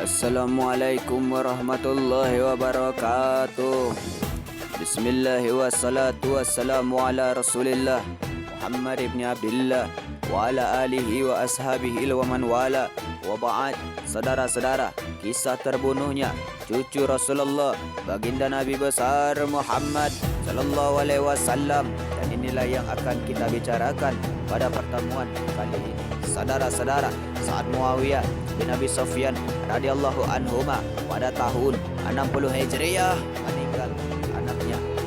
Assalamualaikum warahmatullahi wabarakatuh. Bismillahi wassalatu wassalamu ala rasulillah Muhammad ibn Abdullah wa ala alihi wa ashabihi wa man wala. Wa ba'd. Saudara-saudara, kisah terbunuhnya cucu Rasulullah, baginda Nabi besar Muhammad sallallahu alaihi wasallam, dan inilah yang akan kita bicarakan pada pertemuan kali ini. Saudara-saudara, saat Muawiyah bin Abi Sufyan radhiyallahu anhuma pada tahun 60 Hijriah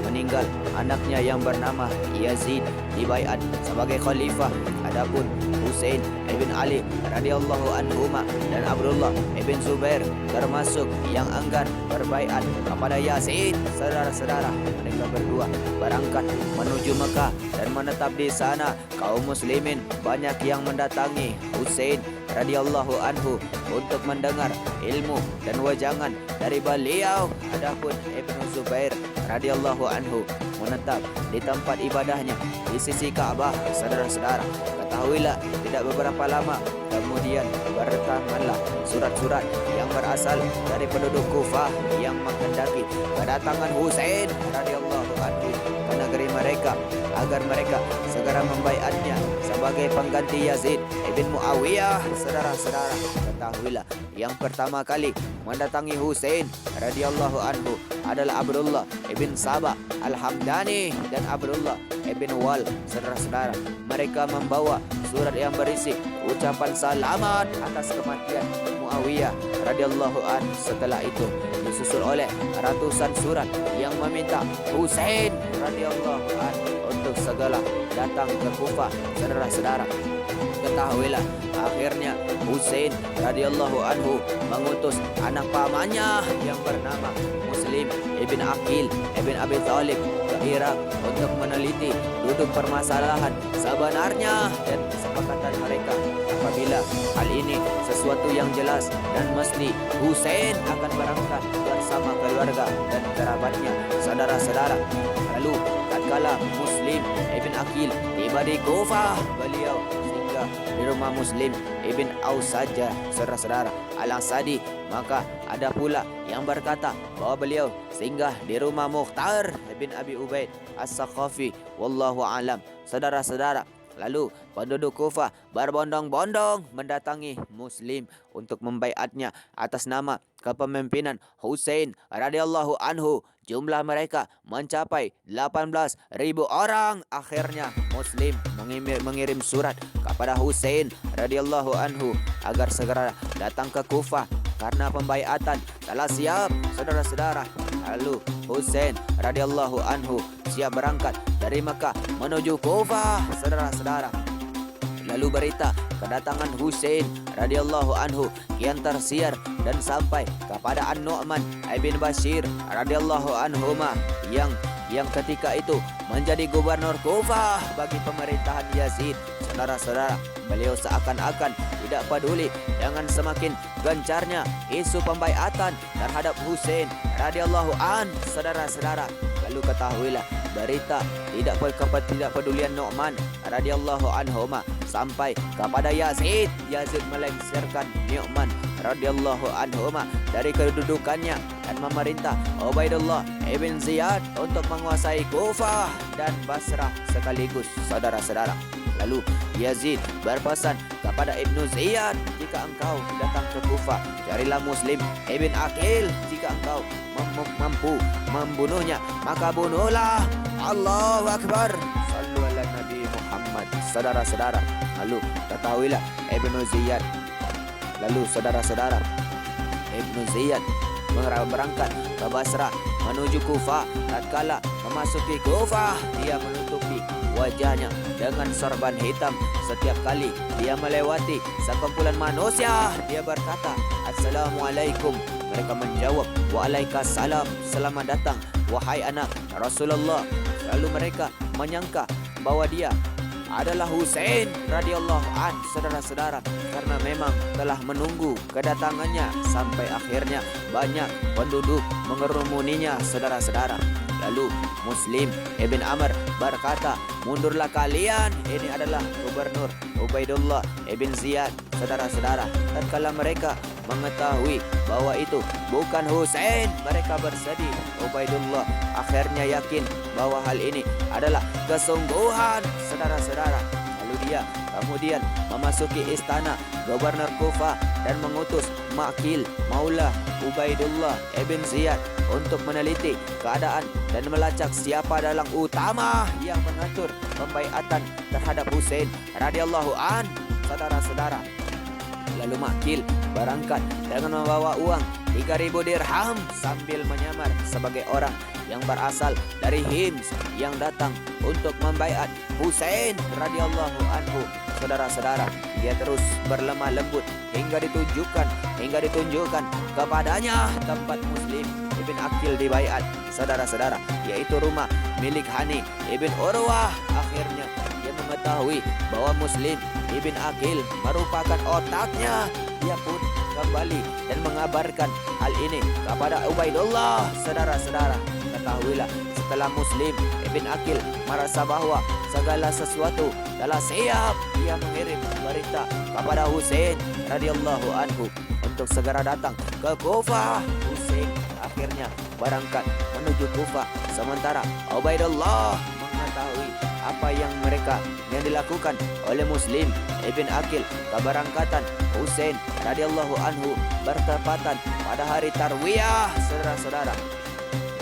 meninggal anaknya yang bernama Yazid dibaiat sebagai khalifah. Adapun Husain ibn Ali radhiyallahu anhuma dan Abdullah ibn Zubair termasuk yang enggan berbaiat kepada Yazid. Saudara-saudara, mereka berdua berangkat menuju Mekah dan menetap di sana. Kaum muslimin banyak yang mendatangi Husain radhiyallahu anhu untuk mendengar ilmu dan wajangan dari beliau. Adapun Ibnu Zubair radhiyallahu anhu menetap di tempat ibadahnya di sisi Ka'bah. Saudara-saudara, ketahuilah tidak beberapa lama kemudian berdatanganlah surat-surat yang berasal dari penduduk Kufah yang menghendaki kedatangan Husain radhiyallahu anhu ke negeri mereka agar mereka segera membaiatnya sebagai pengganti Yazid ibn Muawiyah. Saudara-saudara, ketahuilah yang pertama kali mendatangi Husain radhiyallahu anhu adalah Abdullah ibn Sabah al-Hamdani dan Abdullah ibn Wal. Saudara-saudara, mereka membawa surat yang berisi ucapan selamat atas kematian Muawiyah radhiyallahu anhu. Setelah itu disusul oleh ratusan surat yang meminta Husain radhiyallahu anhu untuk segala datang ke Kufah. Saudara-saudara, ketahuilah akhirnya Husain radhiyallahu anhu mengutus anak pamannya yang bernama Muslim ibn Aqil ibn Abi Thalib ke Irak untuk meneliti duduk permasalahan sebenarnya dan kesepakatan mereka. Apabila hal ini sesuatu yang jelas dan mesti, Husain akan berangkat bersama keluarga dan kerabatnya. Saudara-saudara, lalu tatkala Muslim ibn Aqil tiba di Kufah, beliau singgah di rumah Muslim ibn Aus saja, saudara-saudara, al-Asadi. Maka ada pula yang berkata bahwa beliau singgah di rumah Mukhtar bin Abi Ubaid as-Saqafi, wallahu alam. Saudara-saudara, lalu penduduk Kufah berbondong-bondong mendatangi Muslim untuk membaiatnya atas nama kepemimpinan Husain radhiyallahu anhu. Jumlah mereka mencapai 18.000 orang. Akhirnya Muslim mengirim surat kepada Husain radhiyallahu anhu agar segera datang ke Kufah karena pembaiatan telah siap. Saudara-saudara, lalu Husain radhiyallahu anhu siap berangkat dari Mekah menuju Kufah. Saudara-saudara, lalu berita kedatangan Husain radhiyallahu anhu kian tersiar dan sampai kepada An-Nu'man ibn Bashir radhiyallahu anhuma yang ketika itu menjadi gubernur Kufah bagi pemerintahan Yazid. Saudara-saudara, beliau seakan-akan tidak peduli dengan semakin gencarnya isu pembaiatan terhadap Husain radhiyallahu an. Saudara-saudara, lalu ketahuilah berita tidak pedulian Nu'man radhiyallahu anhuma sampai kepada Yazid. Yazid melengsarkan Nu'man radhiyallahu anhuma dari kedudukannya dan memerintah Ubaidullah ibn Ziyad untuk menguasai Kufah dan Basrah sekaligus. Saudara-saudara, lalu Yazid berpesan kepada Ibnu Ziyad, jika engkau datang ke Kufah, carilah Muslim ibn Aqil. Jika engkau mampu membunuhnya, maka bunuhlah. Allahu Akbar. Sallu ala Nabi Muhammad. Saudara-saudara, lalu ketahuilah Ibnu Ziyad. Lalu saudara-saudara, Ibnu Ziyad berangkat ke Basrah menuju Kufah. Tatkala memasuki Kufah, dia menutupi wajahnya dengan sorban hitam. Setiap kali dia melewati sekumpulan manusia, dia berkata, "Assalamualaikum." Mereka menjawab, "Waalaikumsalam, selamat datang wahai anak Rasulullah." Lalu mereka menyangka bahwa dia adalah Husain radhiyallahu an. Saudara-saudara, karena memang telah menunggu kedatangannya sampai akhirnya banyak penduduk mengerumuninya. Saudara-saudara, lalu Muslim ibn Amr berkata, "Mundurlah kalian, ini adalah gubernur Ubaidullah ibn Ziyad." Saudara-saudara, tatkala mereka mengetahui bahwa itu bukan Husain, mereka bersedih. Ubaidullah akhirnya yakin bahwa hal ini adalah kesungguhan, saudara-saudara. Lalu dia kemudian memasuki istana Gubernur Kufah dan mengutus Maqil Maula Ubaidullah ibn Ziyad untuk meneliti keadaan dan melacak siapa dalang utama yang mengatur pembaiatan terhadap Husain radhiyallahu an, saudara-saudara. Lalu Maqil berangkat dengan membawa uang 3.000 dirham sambil menyamar sebagai orang yang berasal dari Hims yang datang untuk membaiat Husain radhiyallahu anhu. Saudara-saudara, dia terus berlemah lembut hingga ditunjukkan kepadanya tempat Muslim Ibn Aqil dibaiat, saudara-saudara, yaitu rumah milik Hani Ibn Urwah. Akhirnya dia mengetahui bahwa Muslim Ibn Aqil merupakan otaknya. Dia pun kembali dan mengabarkan hal ini kepada Ubaidullah. Saudara-saudara, ketahuilah, setelah Muslim Ibn Aqil merasa bahwa segala sesuatu telah siap, dia mengirim berita kepada Husain radhiyallahu anhu untuk segera datang ke Kufah. Husain akhirnya berangkat menuju Kufah, sementara Ubaidullah mengetahui apa yang dilakukan oleh Muslim Ibn Aqil. Keberangkatan Husain radhiyallahu anhu bertepatan pada hari Tarwiyah, saudara-saudara.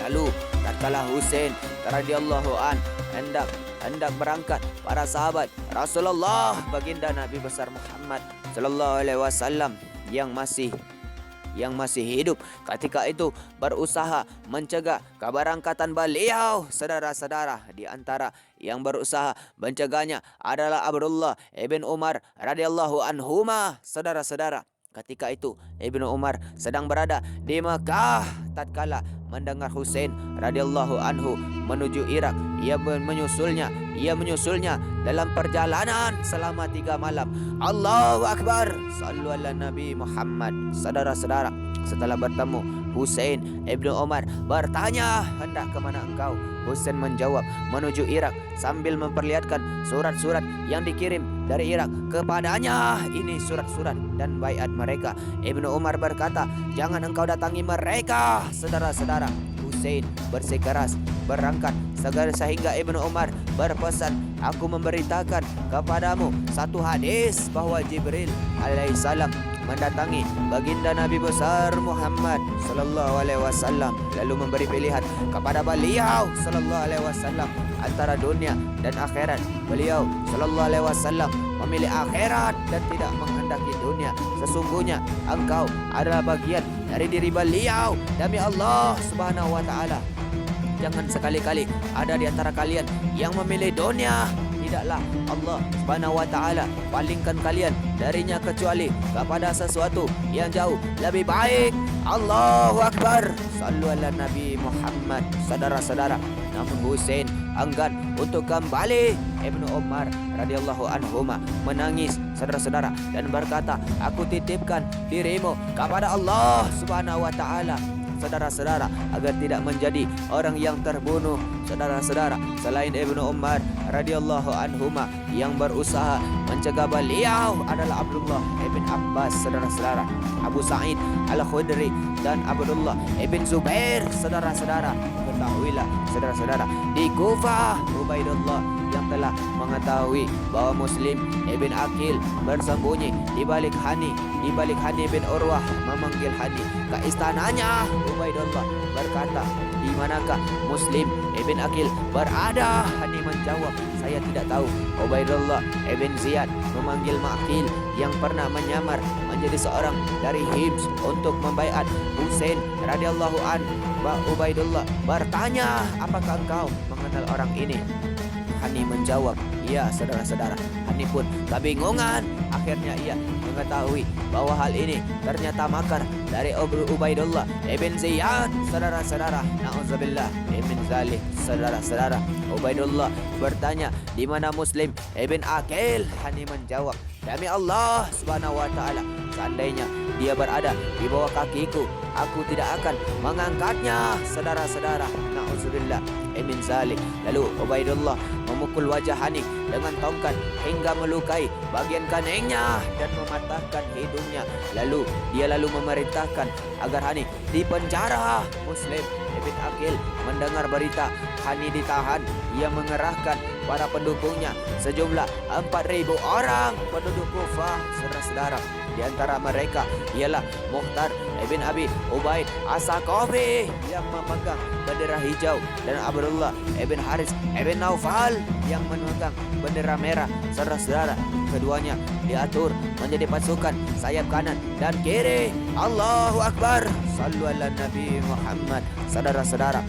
Lalu tatkala Husain radhiyallahu an hendak berangkat, para sahabat Rasulullah baginda Nabi besar Muhammad sallallahu alaihi wasallam yang masih hidup ketika itu berusaha mencegah keberangkatan beliau, saudara-saudara. Di antara yang berusaha mencegahnya adalah Abdullah ibn Umar radhiyallahu anhuma, saudara-saudara. Ketika itu Ibnu Umar sedang berada di Mekah tatkala mendengar Husain radhiyallahu anhu menuju Irak. Ia menyusulnya dalam perjalanan selama 3 malam. Allahu Akbar, sallu ala Nabi Muhammad. Saudara-saudara, setelah bertemu Husain, Ibnu Umar bertanya, hendak ke mana engkau? Husain menjawab, menuju Irak, sambil memperlihatkan surat-surat yang dikirim dari Irak kepadanya. Ini surat-surat dan baiat mereka. Ibnu Umar berkata, jangan engkau datangi mereka. Saudara-saudara, Husain bersikeras berangkat sehingga Ibnu Umar berpesan, aku memberitakan kepadamu satu hadis bahwa Jibril alaihissalam mendatangi baginda Nabi besar Muhammad sallallahu alaihi wasallam, lalu memberi pilihan kepada beliau sallallahu alaihi wasallam antara dunia dan akhirat. Beliau sallallahu alaihi wasallam memilih akhirat dan tidak menghendaki dunia. Sesungguhnya engkau adalah bagian dari diri beliau. Demi Allah Subhanahu wa taala, jangan sekali-kali ada di antara kalian yang memilih dunia. Tidaklah Allah Subhanahu wa taala palingkan kalian darinya kecuali kepada sesuatu yang jauh lebih baik. Allahu Akbar, sallu ala Nabi Muhammad. Saudara-saudara, namun Husain enggan untuk kembali. Ibnu Umar radhiyallahu anhuma menangis, saudara-saudara, dan berkata, aku titipkan dirimu kepada Allah Subhanahu wa taala, saudara-saudara, agar tidak menjadi orang yang terbunuh. Saudara-saudara, selain Ibnu Umar radhiyallahu anhuma, yang berusaha mencegah beliau adalah Abdullah ibn Abbas, saudara-saudara, Abu Sa'id Al-Khudri, dan Abdullah ibn Zubair. Saudara-saudara, ketahuilah, saudara-saudara, di Kufah Ubaidullah yang telah mengetahui bahwa Muslim Ibn Aqil bersembunyi di balik Hani bin Urwah memanggil Hani ke istananya. Ubaidullah berkata, di manakah Muslim Ibn Aqil berada? Hani menjawab, saya tidak tahu. Ubaidullah Ibn Ziyad memanggil Maqil yang pernah menyamar menjadi seorang dari Hims untuk membaiat Husain radhiyallahu an. Ubaidullah bertanya, apakah engkau mengenal orang ini? Hani menjawab, iya, saudara-saudara. Hani pun kebingungan. Akhirnya ia mengetahui bahwa hal ini ternyata makar dari Ubaidullah ibn Ziyad. Saudara-saudara, na'udzubillah min zalik. Saudara-saudara, Ubaidullah bertanya, di mana Muslim ibn Aqil? Hani menjawab, demi Allah Subhanahu wa taala, seandainya dia berada di bawah kakiku, aku tidak akan mengangkatnya. Saudara-saudara, na'udzubillah min zalik. Lalu Ubaidullah memukul wajah Hani dengan tongkat hingga melukai bagian kanengnya dan mematahkan hidungnya. Lalu dia memerintahkan agar Hani dipenjara. Muslim Ibn Aqil mendengar berita Hani ditahan. Ia mengerahkan para pendukungnya sejumlah 4.000 orang penduduk Kufah, saudara-saudara. Di antara mereka ialah Mukhtar Ibn Abi Ubaid As-Saqafi yang memegang bendera hijau dan Abdullah Ibn Haris Ibn Naufal yang memegang bendera merah. Saudara-saudara, keduanya diatur menjadi pasukan sayap kanan dan kiri. Allahu Akbar. Sallu ala Nabi Muhammad. Saudara-saudara,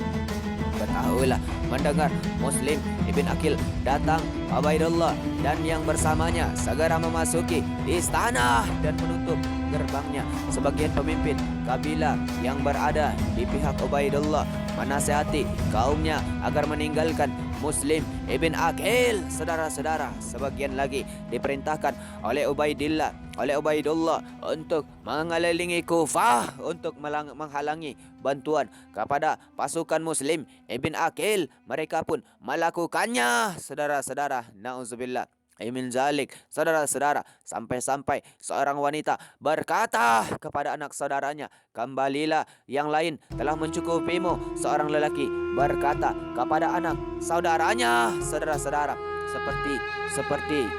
ketahuilah, mendengar Muslim Ibn Aqil datang, Ubaidullah dan yang bersamanya segera memasuki istana dan menutup gerbangnya. Sebagian pemimpin kabilah yang berada di pihak Ubaidullah menasihati kaumnya agar meninggalkan Muslim Ibn Aqil. Saudara-saudara, sebagian lagi diperintahkan oleh Ubaidullah untuk mengelilingi Kufah untuk menghalangi bantuan kepada pasukan Muslim Ibn Aqil. Mereka pun melakukannya, saudara-saudara. Na'udzubillah min zalik. Saudara-saudara, sampai-sampai seorang wanita berkata kepada anak saudaranya, "Kembalilah, yang lain telah mencukupimu." Seorang lelaki berkata kepada anak saudaranya, saudara-saudara,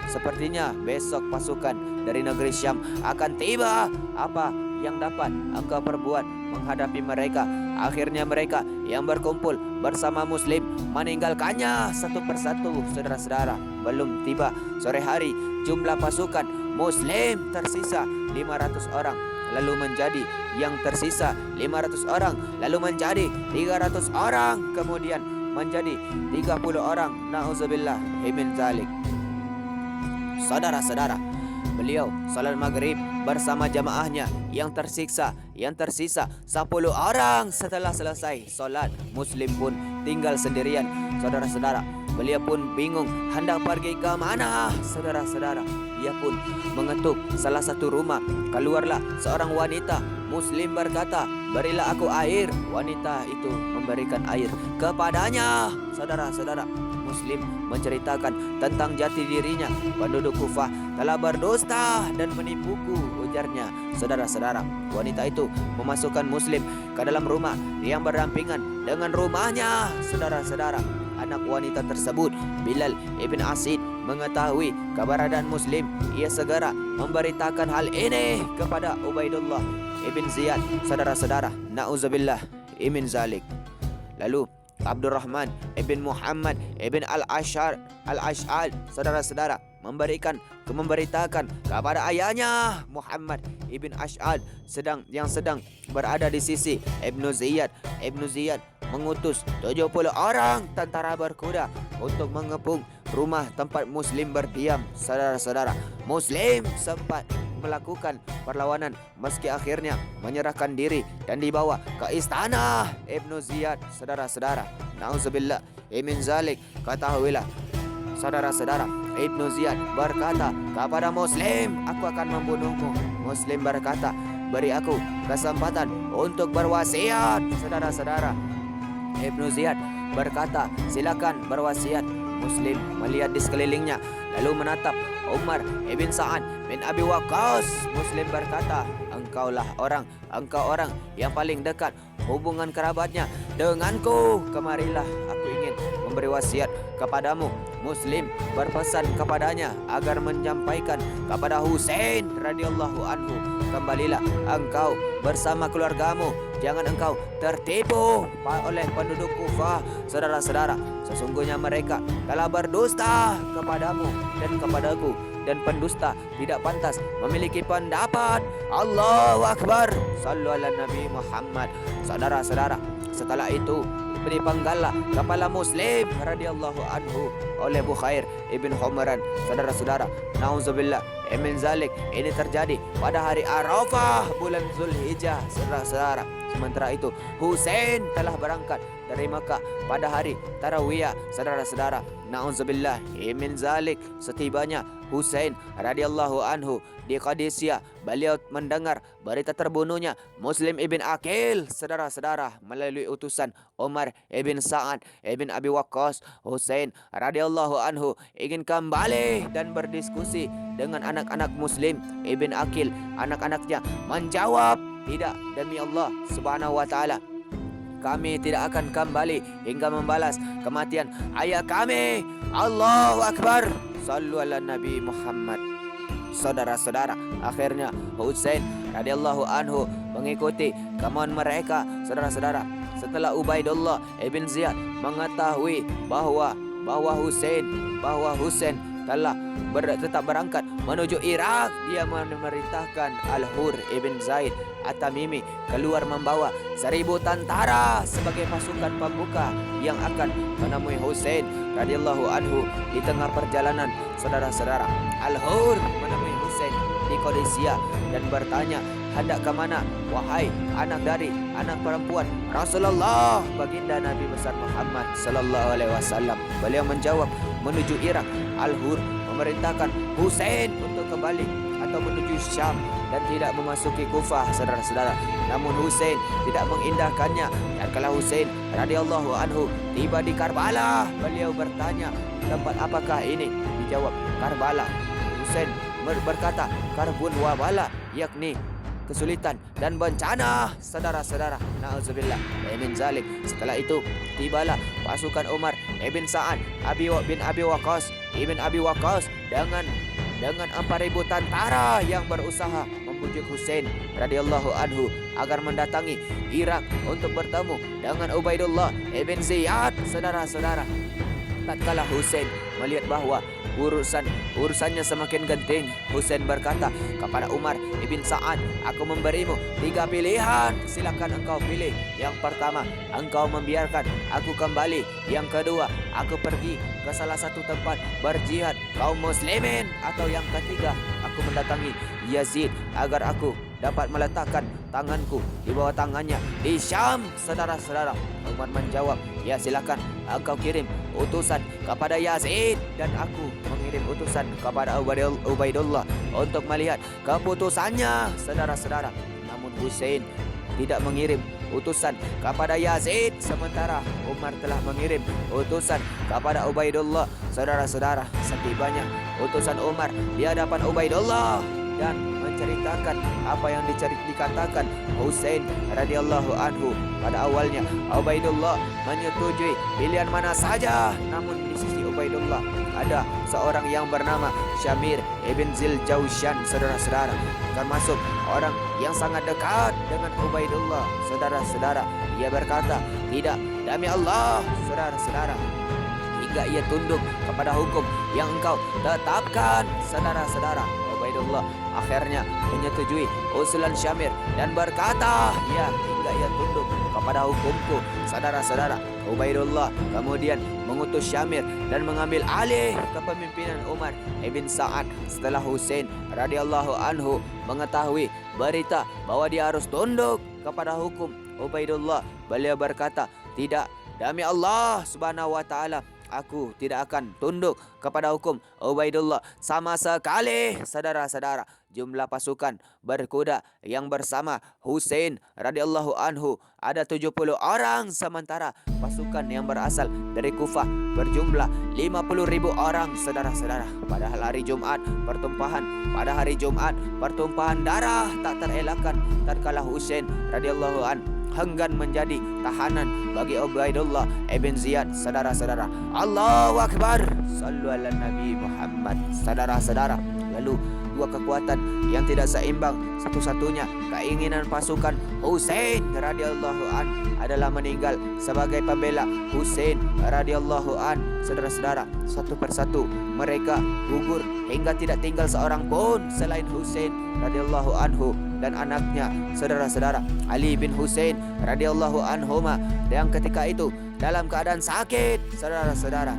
sepertinya besok pasukan dari negeri Syam akan tiba. Apa yang dapat engkau perbuat menghadapi mereka? Akhirnya mereka yang berkumpul bersama Muslim meninggalkannya satu persatu, saudara-saudara. Belum tiba sore hari, jumlah pasukan Muslim tersisa 500 orang, lalu menjadi yang tersisa 500 orang, lalu menjadi 300 orang, kemudian menjadi 30 orang. Na'udzubillah min zalik. Saudara-saudara, beliau salat maghrib bersama jamaahnya yang tersisa 10 orang. Setelah selesai solat, Muslim pun tinggal sendirian. Saudara-saudara, beliau pun bingung hendak pergi ke mana. Saudara-saudara, ia pun mengetuk salah satu rumah. Keluarlah seorang wanita. Muslim berkata, "Berilah aku air." Wanita itu memberikan air kepadanya. Saudara-saudara, Muslim menceritakan tentang jati dirinya. "Penduduk Kufah telah berdusta dan menipuku," ujarnya. Saudara-saudara, wanita itu memasukkan Muslim ke dalam rumah yang berdampingan dengan rumahnya. Saudara-saudara, anak wanita tersebut, Bilal Ibn Asid, mengetahui keberadaan Muslim. Ia segera memberitakan hal ini kepada Ubaidullah Ibn Ziyad. Saudara-saudara, na'udzubillah min zalik. Lalu Abdurrahman Ibn Muhammad Ibn Al-Ash'al, saudara-saudara, memberitakan kepada ayahnya Muhammad Ibn Ash'al yang sedang berada di sisi Ibn Ziyad. Ibn Ziyad mengutus 70 orang tentara berkuda untuk mengepung rumah tempat Muslim berdiam. Saudara-saudara, Muslim sempat melakukan perlawanan meski akhirnya menyerahkan diri dan dibawa ke istana Ibn Ziyad. Saudara-saudara, na'udzubillah min zalik. Ketahuilah, saudara-saudara, Ibn Ziyad berkata kepada Muslim, "Aku akan membunuhmu." Muslim berkata, "Beri aku kesempatan untuk berwasiat." Saudara-saudara, Ibn Ziyad berkata, "Silakan berwasiat." Muslim melihat di sekelilingnya lalu menatap Umar Ibn Sa'ad bin Abi Waqqas. Muslim berkata, engkau orang yang paling dekat hubungan kerabatnya denganku. Kemarilah, aku ingin memberi wasiat kepadamu." Muslim berpesan kepadanya agar menyampaikan kepada Husain radhiyallahu anhu, "Kembalilah engkau bersama keluargamu. Jangan engkau tertipu oleh penduduk Kufah." Saudara-saudara, sesungguhnya mereka telah berdusta kepadamu dan kepadaku, dan pendusta tidak pantas memiliki pendapat. Allahu Akbar. Sallu ala Nabi Muhammad. Saudara-saudara, setelah itu dipenggallah kepala Muslim radhiyallahu anhu oleh Bukhair ibn Humran. Saudara-saudara, na'udzubillah ibn Zalik. Ini terjadi pada hari Arafah bulan Zulhijjah, saudara-saudara. Sementara itu Husain telah berangkat dari Makkah pada hari Tarawiyah, saudara-saudara. Na'udzubillah min zalik. Setibanya Husain radhiyallahu anhu di Qadisiyah, beliau mendengar berita terbunuhnya Muslim ibn Aqil, saudara-saudara, melalui utusan Umar ibn Sa'ad ibn Abi Waqqas. Husain radhiyallahu anhu ingin kembali dan berdiskusi dengan anak-anak Muslim ibn Aqil. Anak-anaknya menjawab, tidak, demi Allah subhanahu wa ta'ala, kami tidak akan kembali hingga membalas kematian ayah kami. Allahu Akbar. Sallu ala Nabi Muhammad. Saudara-saudara, akhirnya Husain radhiyallahu anhu mengikuti kemauan mereka, saudara-saudara. Setelah Ubaidullah ibn Ziyad mengetahui bahwa Husain telah tetap berangkat menuju Irak, dia memerintahkan Al-Hur ibn Zaid At-Tamimi keluar membawa 1000 tentara sebagai pasukan pembuka yang akan menemui Husain radhiyallahu anhu di tengah perjalanan, saudara-saudara. Al-Hur menemui Husain di Qadisiyah dan bertanya, hendak ke mana wahai anak perempuan Rasulullah, baginda Nabi besar Muhammad sallallahu alaihi wasallam? Beliau menjawab, menuju Irak. Al-Hur memerintahkan Husain untuk kembali atau menuju Syam dan tidak memasuki Kufah, saudara-saudara. Namun Husain tidak mengindahkannya. Dan kala Husain radhiyallahu anhu tiba di Karbala, beliau bertanya, tempat apakah ini? Dijawab, Karbala. Husain berkata, Karbun wa bala, yakni kesulitan dan bencana, saudara-saudara. Na'udzubillah min zalik. Setelah itu tibalah pasukan Umar ibn Sa'ad bin Abi Waqqas dengan 4.000 tentara yang berusaha membujuk Husain radhiyallahu anhu agar mendatangi Irak untuk bertemu dengan Ubaidullah ibn Ziyad, saudara-saudara. Tatkala Husain melihat bahwa urusannya semakin genting, Husain berkata kepada Umar ibn Sa'ad, aku memberimu 3 pilihan, silakan engkau pilih. Yang pertama, engkau membiarkan aku kembali. Yang kedua, aku pergi ke salah satu tempat berjihad kaum muslimin. Atau yang ketiga, aku mendatangi Yazid agar aku dapat meletakkan tanganku di bawah tangannya di Syam, saudara-saudara. Umar menjawab, ya silakan, engkau kirim utusan kepada Yazid dan aku mengirim utusan kepada Ubaidullah untuk melihat keputusannya, saudara-saudara. Namun Husain tidak mengirim utusan kepada Yazid, sementara Umar telah mengirim utusan kepada Ubaidullah, saudara-saudara. Setibanya utusan Umar di hadapan Ubaidullah dan menceritakan apa yang dikatakan Husain radhiyallahu anhu. Pada awalnya Ubaidullah menyetujui pilihan mana saja, namun di sisi Ubaidullah ada seorang yang bernama Syamir ibn Zil Jaushan, saudara-saudara, termasuk orang yang sangat dekat dengan Ubaidullah, saudara-saudara. Dia berkata, tidak, demi Allah, saudara-saudara, hingga ia tunduk kepada hukum yang engkau tetapkan, saudara-saudara. Ubaidullah akhirnya menyetujui usulan Syamir dan berkata, ya, hingga ia tunduk kepada hukumku, saudara-saudara. Ubaidullah kemudian mengutus Syamir dan mengambil alih kepemimpinan Umar ibn Sa'ad setelah Husain radhiyallahu anhu mengetahui berita bahwa dia harus tunduk kepada hukum Ubaidullah. Beliau berkata, tidak, demi Allah subhanahu wa ta'ala, aku tidak akan tunduk kepada hukum Ubaidullah sama sekali, saudara-saudara. Jumlah pasukan berkuda yang bersama Husain radhiyallahu anhu ada 70 orang, sementara pasukan yang berasal dari Kufah berjumlah 50.000 orang, saudara-saudara. Pada hari Jumat pertumpahan darah tak terelakkan tatkala Husain radhiyallahu anhu enggan menjadi tahanan bagi Ubaidullah ibn Ziyad, saudara-saudara. Allahu Akbar. Sallu ala Nabi Muhammad, saudara-saudara. Lalu dua kekuatan yang tidak seimbang, satu-satunya keinginan pasukan Husain radhiyallahu an adalah meninggal sebagai pembela Husain radhiyallahu an, saudara-saudara. Satu persatu mereka gugur hingga tidak tinggal seorang pun selain Husain radhiyallahu anhu dan anaknya, saudara-saudara, Ali bin Husain radhiyallahu anhuma, yang ketika itu dalam keadaan sakit, saudara-saudara.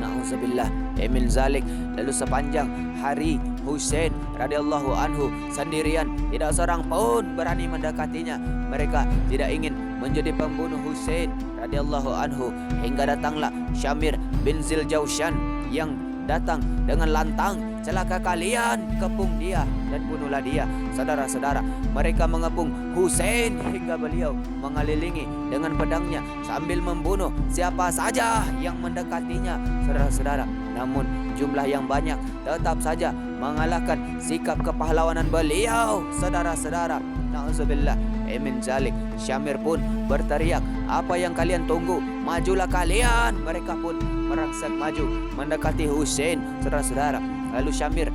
Na'udzubillah min zalik. Lalu sepanjang hari Husain radhiyallahu anhu sendirian, tidak seorang pun berani mendekatinya. Mereka tidak ingin menjadi pembunuh Husain radhiyallahu anhu, hingga datanglah Syamir bin Ziljaushan yang datang dengan lantang, celaka kalian, kepung dia dan bunuhlah dia. Saudara-saudara, mereka mengepung Husain hingga beliau mengelilingi dengan pedangnya sambil membunuh siapa saja yang mendekatinya. Saudara-saudara, namun jumlah yang banyak tetap saja mengalahkan sikap kepahlawanan beliau. Saudara-saudara, na'udzubillah min zalik. Syamir pun berteriak, apa yang kalian tunggu? Majulah kalian. Mereka pun merangsek maju mendekati Husain. Saudara-saudara, lalu Syamir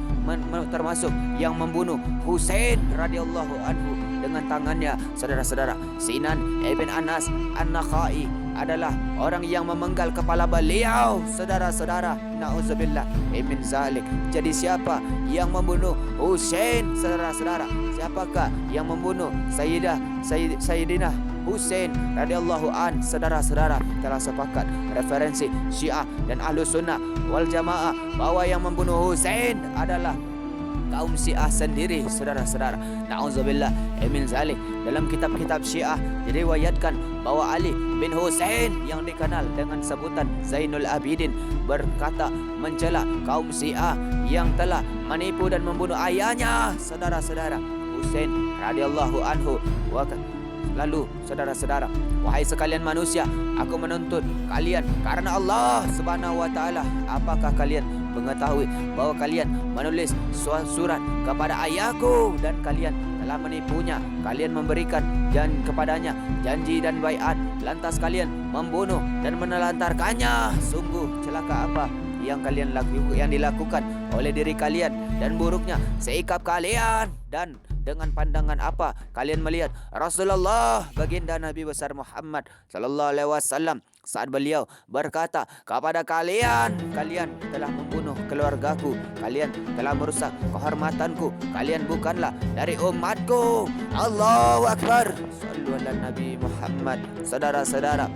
termasuk yang membunuh Husain radhiyallahu anhu dengan tangannya. Saudara-saudara, Sinan ibn Anas An-Nakhai adalah orang yang memenggal kepala beliau. Saudara-saudara, na'udzubillah min zalik. Jadi siapa yang membunuh Husain? Saudara-saudara, siapakah yang membunuh Sayyidina Husain radhiyallahu an? Saudara-saudara, telah sepakat referensi Syiah dan Ahlus Sunnah wal Jamaah bahwa yang membunuh Husain adalah kaum Syiah sendiri. Saudara-saudara, na'udzubillah min zalik. Dalam kitab-kitab Syiah diriwayatkan bahwa Ali bin Husain yang dikenal dengan sebutan Zainul Abidin berkata mencela kaum Syiah yang telah menipu dan membunuh ayahnya. Saudara-saudara, Husain radhiyallahu anhu. Lalu saudara-saudara, wahai sekalian manusia, aku menuntut kalian karena Allah Subhanahu wa taala. Apakah kalian mengetahui bahwa kalian menulis surat kepada ayahku dan kalian telah menipunya? Kalian memberikan kepadanya janji dan baiat, lantas kalian membunuh dan menelantarkannya. Sungguh celaka apa yang dilakukan oleh diri kalian, dan buruknya sikap kalian. Dan dengan pandangan apa kalian melihat Rasulullah baginda Nabi besar Muhammad sallallahu alaihi wasallam saat beliau berkata kepada kalian, kalian telah membunuh keluargaku, kalian telah merusak kehormatanku, kalian bukanlah dari umatku. Allahu Akbar. Sallu ala Nabi Muhammad. Saudara-saudara,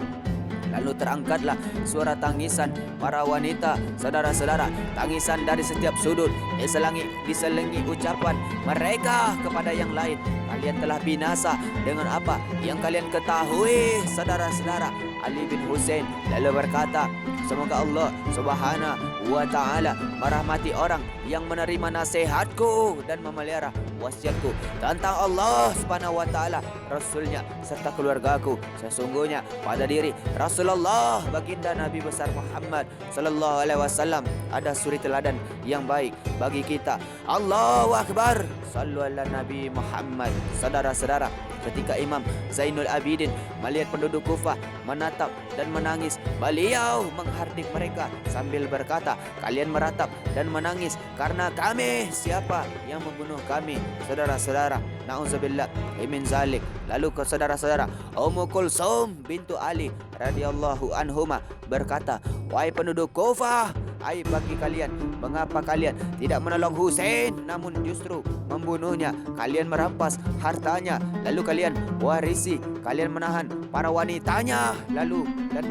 lalu terangkatlah suara tangisan para wanita. Saudara-saudara, tangisan dari setiap sudut, diselingi ucapan mereka kepada yang lain. Kalian telah binasa dengan apa yang kalian ketahui. Saudara-saudara, Ali bin Husain lalu berkata, semoga Allah Subhanahu wa taala merahmati orang yang menerima nasihatku dan memelihara wasiatku tentang Allah Subhanahu wa taala, Rasulnya serta keluargaku. Sesungguhnya pada diri Rasulullah baginda Nabi besar Muhammad sallallahu alaihi wasallam ada suri teladan yang baik bagi kita. Allahu Akbar. Sallu ala Nabi Muhammad. Saudara-saudara, ketika Imam Zainul Abidin melihat penduduk Kufah menatap dan menangis, beliau menghardik mereka sambil berkata, kalian meratap dan menangis karena kami. Siapa yang membunuh kami? Saudara-saudara, na'udzubillah min zalik. Lalu ke saudara-saudara, Ummu Kulsum bintu Ali radhiyallahu anhuma berkata, wahai penduduk Kufah, aib bagi kalian, mengapa kalian tidak menolong Husain namun justru membunuhnya? Kalian merampas hartanya, lalu kalian warisi, kalian menahan para wanitanya, lalu dan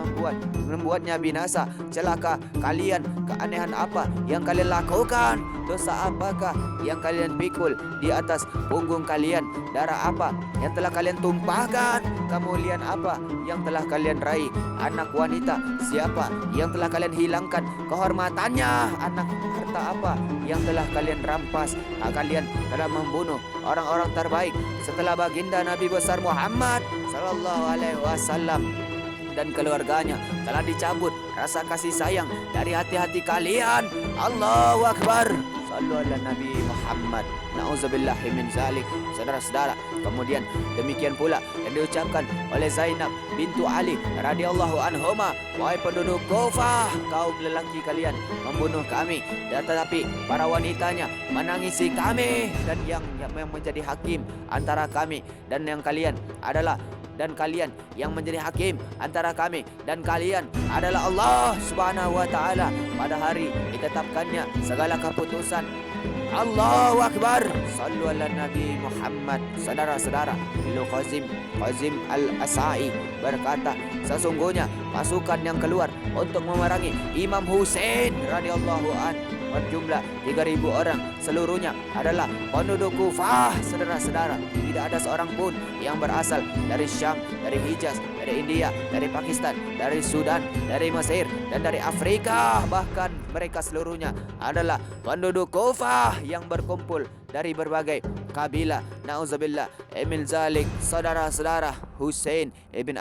membuatnya binasa. Celaka kalian, keanehan apa yang kalian lakukan? Dosa apakah yang kalian pikul di atas punggung kalian? Darah apa yang telah kalian tumpahkan? Kemuliaan apa yang telah kalian raih? Anak wanita siapa yang telah kalian hilangkan kehormatannya? Anak harta apa yang telah kalian rampas? Kalian telah membunuh orang-orang terbaik setelah baginda Nabi besar Muhammad sallallahu alaihi wasallam dan keluarganya. Telah dicabut rasa kasih sayang dari hati-hati kalian. Allahu Akbar. Sallu ala Nabi Muhammad. Na'udzubillahi min zalik. Saudara-saudara, kemudian demikian pula yang diucapkan oleh Zainab bintu Ali radhiyallahu anhuma, wahai penduduk Kufah, kaum lelaki kalian membunuh kami, dan tetapi para wanitanya menangisi kami, dan yang menjadi hakim antara kami dan yang kalian adalah kalian yang menjadi hakim antara kami dan kalian adalah Allah Subhanahu wa taala. Pada hari ditetapkannya segala keputusan Allahu Akbar. Sallu ala Nabi Muhammad. Saudara-saudara, Ibnu Qazim Al-Asai berkata, sesungguhnya pasukan yang keluar untuk memerangi Imam Husain radhiyallahu an berjumlah 3.000 orang, seluruhnya adalah penduduk Kufah. Saudara-saudara, tidak ada seorang pun yang berasal dari Syam, dari Hijaz, dari India, dari Pakistan, dari Sudan, dari Mesir, dan dari Afrika. Bahkan mereka seluruhnya adalah penduduk Kufah yang berkumpul dari berbagai kabilah. Nauzubillah min zalik. Saudara-saudara, Husain ibn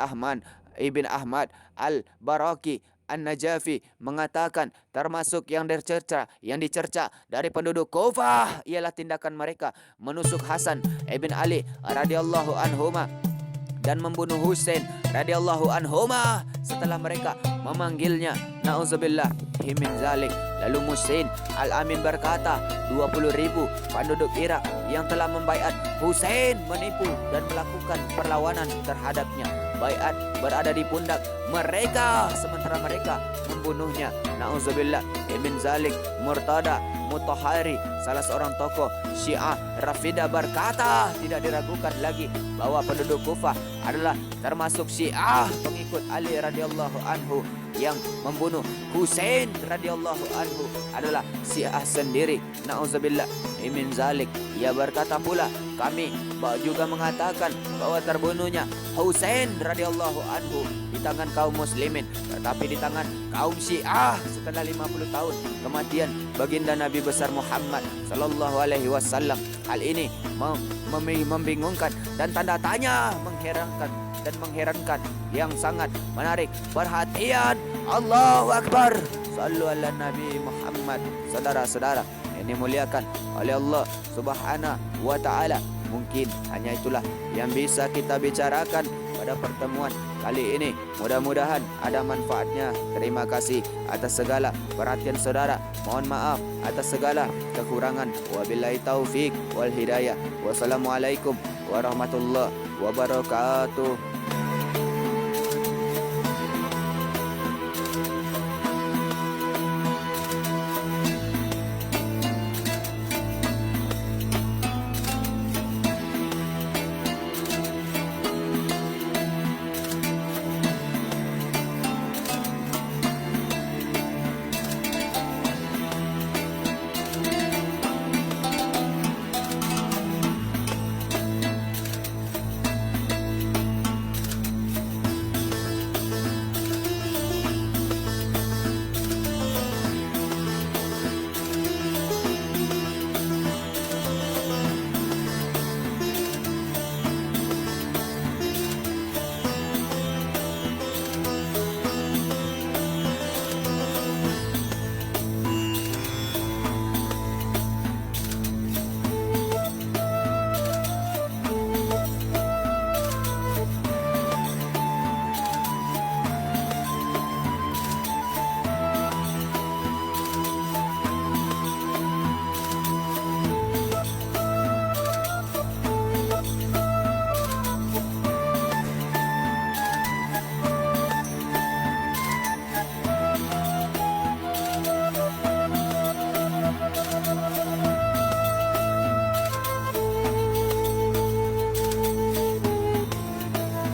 Ahmad Al-Baraki An-Najafi mengatakan termasuk yang dicerca dari penduduk Kufah ialah tindakan mereka menusuk Hasan ibn Ali radhiyallahu anhuma dan membunuh Husain radhiyallahu anhuma setelah mereka memanggilnya. Nauzubillah min zalik. Lalu Husain Al-Amin berkata, 20.000 penduduk Irak yang telah membaiat Husain menipu dan melakukan perlawanan terhadapnya. Baiat berada di pundak mereka sementara mereka membunuhnya. Nauzubillah min zalik. Murtada Mutahhari, salah seorang tokoh Syiah Rafidah berkata, tidak diragukan lagi bahwa penduduk Kufah adalah termasuk Syiah pengikut Ali radhiyallahu anhu. Yang membunuh Husain radhiyallahu anhu adalah Syiah sendiri. Nauzubillah min zalik. Ia berkata pula, kami juga mengatakan bahwa terbunuhnya Husain radhiyallahu anhu di tangan kaum muslimin, tetapi di tangan kaum Syiah setelah 50 tahun kematian baginda Nabi besar Muhammad sallallahu alaihi wasallam. Hal ini membingungkan dan tanda tanya, mengherankan yang sangat menarik perhatian. Allahu Akbar. Sallu ala Nabi Muhammad. Saudara-saudara yang dimuliakan oleh Allah Subhanahu wa taala, mungkin hanya itulah yang bisa kita bicarakan pada pertemuan kali ini. Mudah-mudahan ada manfaatnya. Terima kasih atas segala perhatian saudara. Mohon maaf atas segala kekurangan. Wabillahi taufik wal hidayah. Wassalamualaikum warahmatullahi wabarakatuh.